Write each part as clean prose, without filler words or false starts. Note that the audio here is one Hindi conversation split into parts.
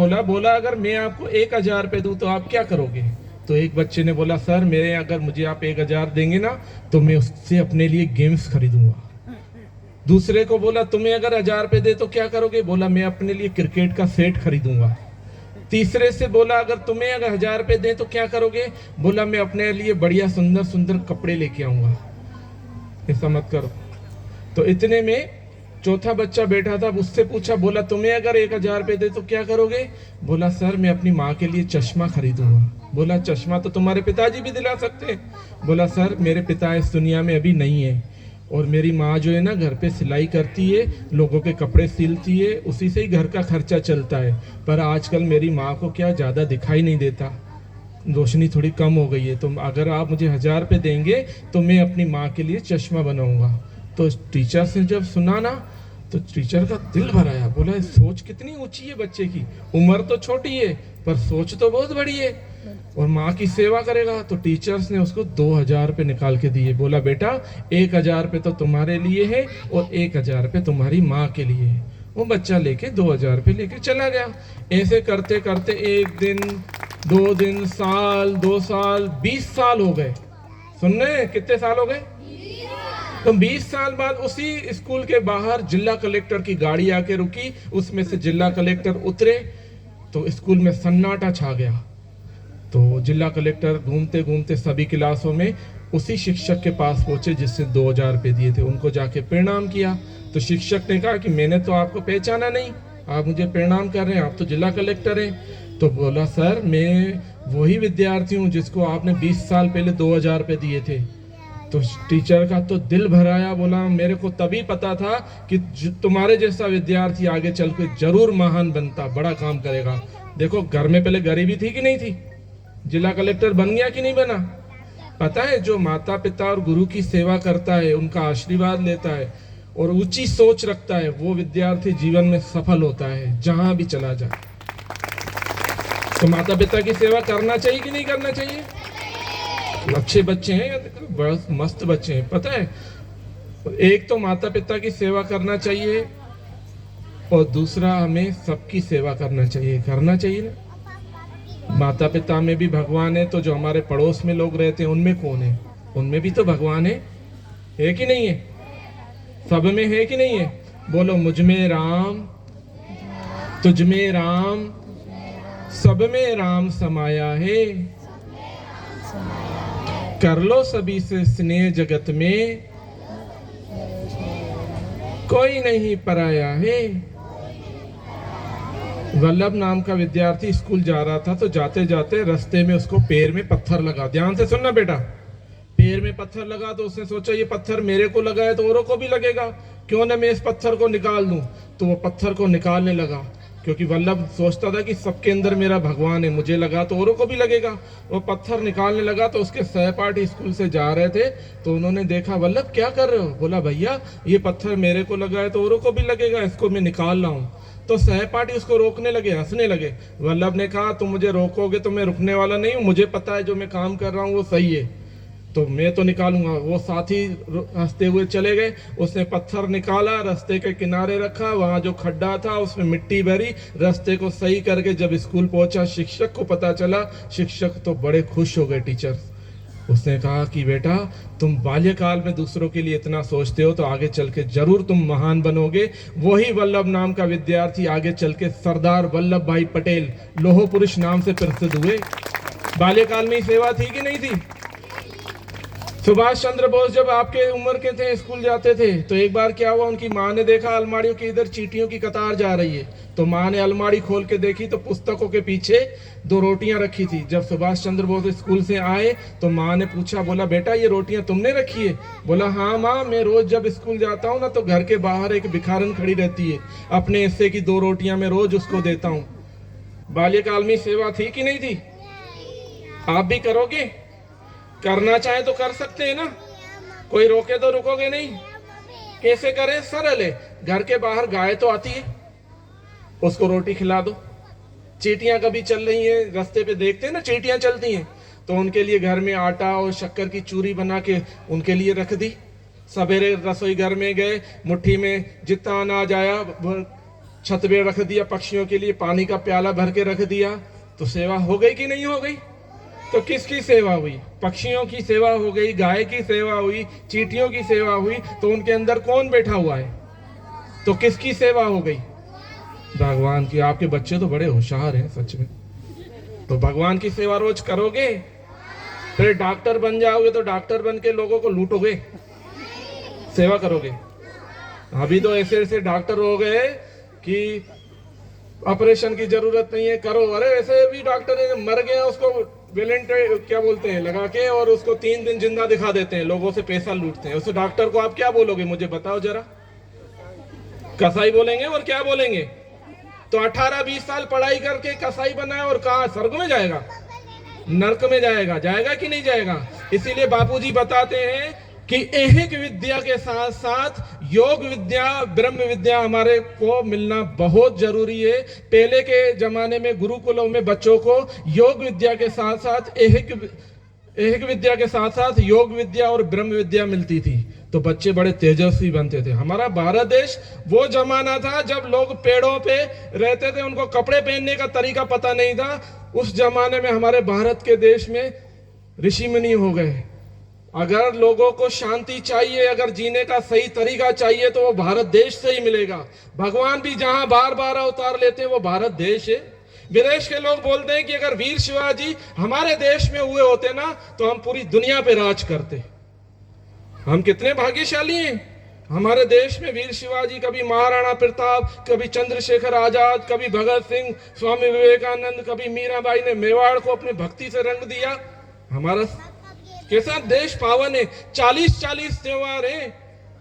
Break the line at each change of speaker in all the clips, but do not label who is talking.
बोला बोला अगर मैं आपको 1,000 रुपये दूं तो आप क्या करोगे? तो एक बच्चे ने बोला सर मेरे अगर मुझे आप 1,000 देंगे ना तो मैं उससे अपने लिए गेम्स खरीदूंगा। दूसरे को बोला तुम्हें अगर 1,000 रुपये दे तो क्या करोगे? बोला मैं अपने लिए क्रिकेट का सेट खरीदूंगा। तीसरे से बोला अगर तुम्हें अगर 1,000 रुपये दें तो क्या करोगे? बोला मैं अपने लिए बढ़िया सुंदर सुंदर कपड़े लेके आऊंगा। ऐसा मत करो। तो इतने में चौथा बच्चा बैठा था, उससे पूछा, बोला तुम्हें अगर 1,000 रुपये दे तो क्या करोगे? बोला सर मैं अपनी माँ के लिए चश्मा खरीदूंगा। बोला चश्मा तो तुम्हारे पिताजी भी दिला सकते हैं। बोला सर मेरे पिता इस दुनिया में अभी नहीं है और मेरी माँ जो है ना घर पे सिलाई करती है, लोगों के कपड़े सिलती है, उसी से ही घर का खर्चा चलता है। पर आजकल मेरी माँ को क्या ज़्यादा दिखाई नहीं देता, रोशनी थोड़ी कम हो गई है, तो अगर आप मुझे 1,000 रुपये देंगे तो मैं अपनी माँ के लिए चश्मा बनाऊंगा। तो टीचर से जब सुना ना तो टीचर का दिल भर आया। बोला सोच कितनी ऊंची है बच्चे की, उम्र तो छोटी है पर सोच तो बहुत बड़ी है और माँ की सेवा करेगा। तो टीचर्स ने उसको 2,000 रुपये निकाल के दिए। बोला बेटा 1,000 रुपये तो तुम्हारे लिए है और 1,000 रुपये तुम्हारी माँ के लिए है। वो बच्चा लेके 2,000 रुपये लेके चला गया। ऐसे करते करते 1 दिन 2 दिन साल 2 साल 20 साल हो गए। सुन रहे हैं कितने साल हो गए? तो 20 साल बाद उसी स्कूल के बाहर जिला कलेक्टर की गाड़ी आके रुकी, उसमें से जिला कलेक्टर उतरे तो स्कूल में सन्नाटा छा गया। तो जिला कलेक्टर घूमते घूमते सभी क्लासों में उसी शिक्षक के पास पहुंचे जिससे 2,000 रुपये दिए थे, उनको जाके प्रणाम किया। तो शिक्षक ने कहा कि मैंने तो आपको पहचाना नहीं, आप मुझे प्रणाम कर रहे हैं, आप तो जिला कलेक्टर हैं। तो बोला सर मैं वही विद्यार्थी हूँ जिसको आपने 20 साल पहले 2,000 रुपये दिए थे। तो टीचर का तो दिल भर आया। बोला मेरे को तभी पता था कि तुम्हारे जैसा विद्यार्थी आगे चल के जरूर महान बनता, बड़ा काम करेगा। देखो घर में पहले गरीबी थी कि नहीं थी, जिला कलेक्टर बन गया कि नहीं बना। पता है जो माता पिता और गुरु की सेवा करता है, उनका आशीर्वाद लेता है और ऊंची सोच रखता है, वो विद्यार्थी जीवन में सफल होता है जहां भी चला जाए। तो माता पिता की सेवा करना चाहिए कि नहीं करना चाहिए? अच्छे बच्चे हैं, बहुत मस्त बच्चे हैं। पता है एक तो माता पिता की सेवा करना चाहिए और दूसरा हमें सबकी सेवा करना चाहिए, करना चाहिए ना। माता पिता में भी भगवान है, तो जो हमारे पड़ोस में लोग रहते हैं उनमें कौन है? उनमें भी तो भगवान है कि नहीं है? सब में है कि नहीं है? बोलो मुझ में राम, तुझ में राम, सब में राम समाया है। कर लो सभी से स्नेह, जगत में कोई नहीं पराया है। वल्लभ नाम का विद्यार्थी स्कूल जा रहा था, तो जाते जाते रास्ते में उसको पैर में पत्थर लगा। ध्यान से सुनना बेटा, पैर में पत्थर लगा तो उसने सोचा ये पत्थर मेरे को लगा है तो औरों को भी लगेगा, क्यों ना मैं इस पत्थर को निकाल दूं। तो वो पत्थर को निकालने लगा, क्योंकि वल्लभ सोचता था कि सबके अंदर मेरा भगवान है, मुझे लगा तो औरों को भी लगेगा। वो पत्थर निकालने लगा तो उसके सहपाठी स्कूल से जा रहे थे, तो उन्होंने देखा वल्लभ क्या कर रहे हो? बोला भैया ये पत्थर मेरे को लगा है तो औरों को भी लगेगा, इसको मैं निकाल रहा हूँ। तो सहपाठी उसको रोकने लगे, हंसने लगे। वल्लभ ने कहा तुम मुझे रोकोगे तो मैं रुकने वाला नहीं हूँ, मुझे पता है जो मैं काम कर रहा हूँ वो सही है, तो मैं तो निकालूंगा। वो साथी हंसते हुए चले गए। उसने पत्थर निकाला, रास्ते के किनारे रखा, वहां जो खड्डा था उसमें मिट्टी भरी, रास्ते को सही करके जब स्कूल पहुंचा शिक्षक को पता चला। शिक्षक तो बड़े खुश हो गए टीचर। उसने कहा कि बेटा तुम बाल्यकाल में दूसरों के लिए इतना सोचते हो तो आगे चल के जरूर तुम महान बनोगे। वही वल्लभ नाम का विद्यार्थी आगे चल के सरदार वल्लभ भाई पटेल लोह पुरुष नाम से प्रसिद्ध हुए। बाल्यकाल में ही सेवा थी कि नहीं थी? सुभाष चंद्र बोस जब आपके उम्र के थे स्कूल जाते थे, तो एक बार क्या हुआ, उनकी माँ ने देखा अलमारियों की इधर चींटियों की कतार जा रही है, तो माँ ने अलमारी खोल के देखी तो पुस्तकों के पीछे 2 रोटियां रखी थी। जब सुभाष चंद्र बोस स्कूल से आए तो माँ ने पूछा, बोला बेटा ये रोटियां तुमने रखी है? बोला हाँ माँ, मैं रोज जब स्कूल जाता हूँ ना तो घर के बाहर एक भिखारन खड़ी रहती है, अपने हिस्से की 2 रोटियां मैं रोज उसको देता हूँ। बाल्यकाल में सेवा थी कि नहीं थी? आप भी करोगे? करना चाहे तो कर सकते हैं ना, कोई रोके तो रुकोगे नहीं। कैसे करें? सरल है, घर के बाहर गाय तो आती है, उसको रोटी खिला दो। चींटियां कभी चल रही हैं रास्ते पे, देखते हैं ना चींटियां चलती हैं, तो उनके लिए घर में आटा और शक्कर की चूरी बना के उनके लिए रख दी। सवेरे रसोई घर में गए, मुट्ठी में जितना अनाज आया छत पे रख दिया, पक्षियों के लिए पानी का प्याला भर के रख दिया, तो सेवा हो गई कि नहीं हो गई? तो किसकी सेवा हुई? पक्षियों की सेवा हो गई, गाय की सेवा हुई, चींटियों की सेवा हुई। तो उनके अंदर कौन बैठा हुआ है? तो किसकी सेवा हो गई? भगवान की। आपके बच्चे तो बड़े होशियार हैं सच में। तो भगवान की सेवा रोज करोगे, फिर डॉक्टर बन जाओगे तो डॉक्टर बन के लोगों को लूटोगे, सेवा करोगे? अभी तो ऐसे ऐसे डॉक्टर हो गए कि ऑपरेशन की जरूरत नहीं है, करो। अरे ऐसे भी डॉक्टर है, मर गया उसको वेलेंट क्या बोलते हैं लगा के, और उसको 3 दिन जिंदा दिखा देते हैं, लोगों से पैसा लूटते हैं। उस डॉक्टर को आप क्या बोलोगे? मुझे बताओ जरा। कसाई बोलेंगे और क्या बोलेंगे? तो 18-20 साल पढ़ाई करके कसाई बना है और कहा स्वर्ग में जाएगा? नरक में जाएगा। जाएगा कि नहीं जाएगा? इसीलिए बापूजी बताते हैं कि ऐहिक विद्या के साथ साथ योग विद्या, ब्रह्म विद्या हमारे को मिलना बहुत जरूरी है। पहले के जमाने में गुरुकुलों में बच्चों को योग विद्या के साथ साथ ऐहिक विद्या के साथ साथ योग विद्या और ब्रह्म विद्या मिलती थी, तो बच्चे बड़े तेजस्वी बनते थे। हमारा भारत देश वो जमाना था जब लोग पेड़ों पे रहते थे, उनको कपड़े पहनने का तरीका पता नहीं था। उस जमाने में हमारे भारत के देश में ऋषि मुनि हो गए। अगर लोगों को शांति चाहिए, अगर जीने का सही तरीका चाहिए, तो वो भारत देश से ही मिलेगा। भगवान भी जहां बार बार अवतार लेते हैं वो भारत देश है। विदेश के लोग बोलते हैं कि अगर वीर शिवाजी हमारे देश में हुए होते ना, तो हम पूरी दुनिया पे राज करते। हम कितने भाग्यशाली हैं। हमारे देश में वीर शिवाजी, कभी महाराणा प्रताप, कभी चंद्रशेखर आजाद, कभी भगत सिंह, स्वामी विवेकानंद, कभी मीराबाई ने मेवाड़ को अपने भक्ति से रंग दिया। हमारा कैसा देश पावन है। 40-40 त्योहार हैं,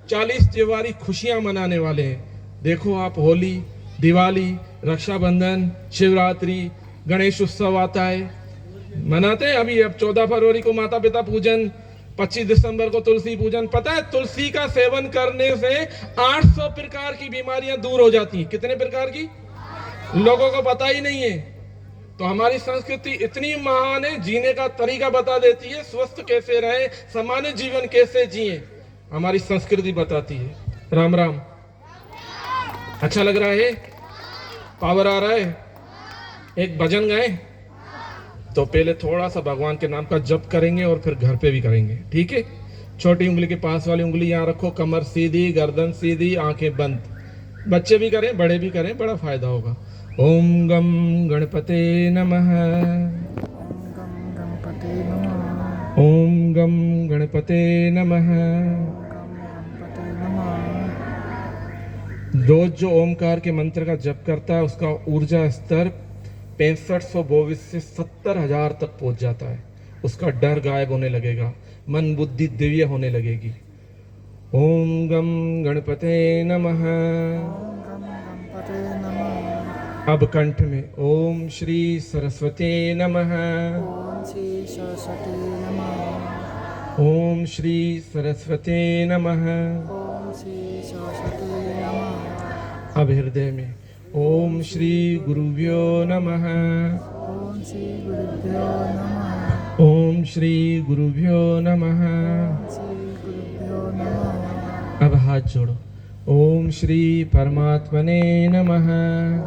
40 त्योहारी खुशियां मनाने वाले हैं। देखो आप, होली, दिवाली, रक्षाबंधन, शिवरात्रि, गणेश उत्सव आता है, मनाते हैं। अभी अब 14 फरवरी को माता पिता पूजन, 25 दिसंबर को तुलसी पूजन। पता है तुलसी का सेवन करने से 800 प्रकार की बीमारियां दूर हो जाती हैं। कितने प्रकार की? लोगों को पता ही नहीं है। तो हमारी संस्कृति इतनी महान है, जीने का तरीका बता देती है, स्वस्थ कैसे रहे, सामान्य जीवन कैसे जिए, हमारी संस्कृति बताती है। राम राम। अच्छा लग रहा है? पावर आ रहा है? एक भजन गाए तो पहले थोड़ा सा भगवान के नाम का जप करेंगे और फिर घर पे भी करेंगे, ठीक है? छोटी उंगली के पास वाली उंगली यहाँ रखो, कमर सीधी, गर्दन सीधी, आंखें बंद। बच्चे भी करें, बड़े भी करें, बड़ा फायदा होगा। ओम गम गणपते नमः। ओम गम गणपते नमः। रोज जो ओमकार के मंत्र का जप करता है उसका ऊर्जा स्तर 6522 से 70,000 तक पहुंच जाता है। उसका डर गायब होने लगेगा, मन बुद्धि दिव्य होने लगेगी। ओम गम गणपते नमः। अब कंठ में ओम श्री सरस्वती नमः।
ओम श्री सरस्वती नमः।
ओम श्री सरस्वती नमः।
ओम श्री सरस्वती नमः।
अब हृदय में ओम श्री गुरुभ्यो नमः।
ओम श्री गुरुभ्यो नमः।
ओम श्री गुरुभ्यो नमः।
श्री गुरुभ्यो नमः।
अब हाथ जोड़ो। ओम श्री परमात्मने नमः।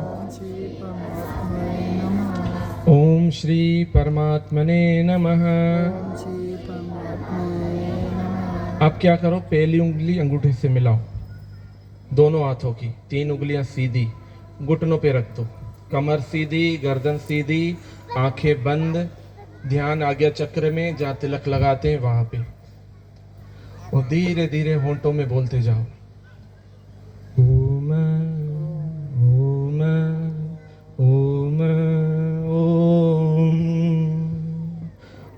ओम श्री परमात्मने नमः।
ओम श्री परमात्मने नमः।
ओम श्री परमात्मने नमः।
अब क्या करो, पहली उंगली अंगूठे से मिलाओ, दोनों हाथों की 3 उंगलियां सीधी घुटनों पे रख दो, कमर सीधी, गर्दन सीधी, आंखें बंद, ध्यान आज्ञा चक्र में जहाँ तिलक लगाते हैं वहां पे, और धीरे धीरे होंठों में बोलते जाओ। ओम ओम ओम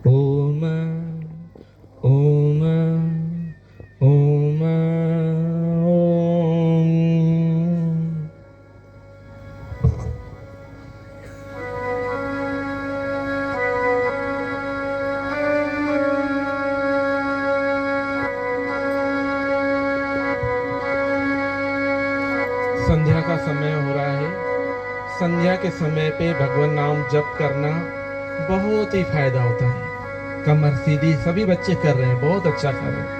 ओम ओम ओम ओम। संध्या का समय हो रहा है। संध्या के समय पे भगवान नाम जप करना बहुत ही फायदा होता है। कमर सीधी, सभी बच्चे कर रहे हैं, बहुत अच्छा कर रहे हैं।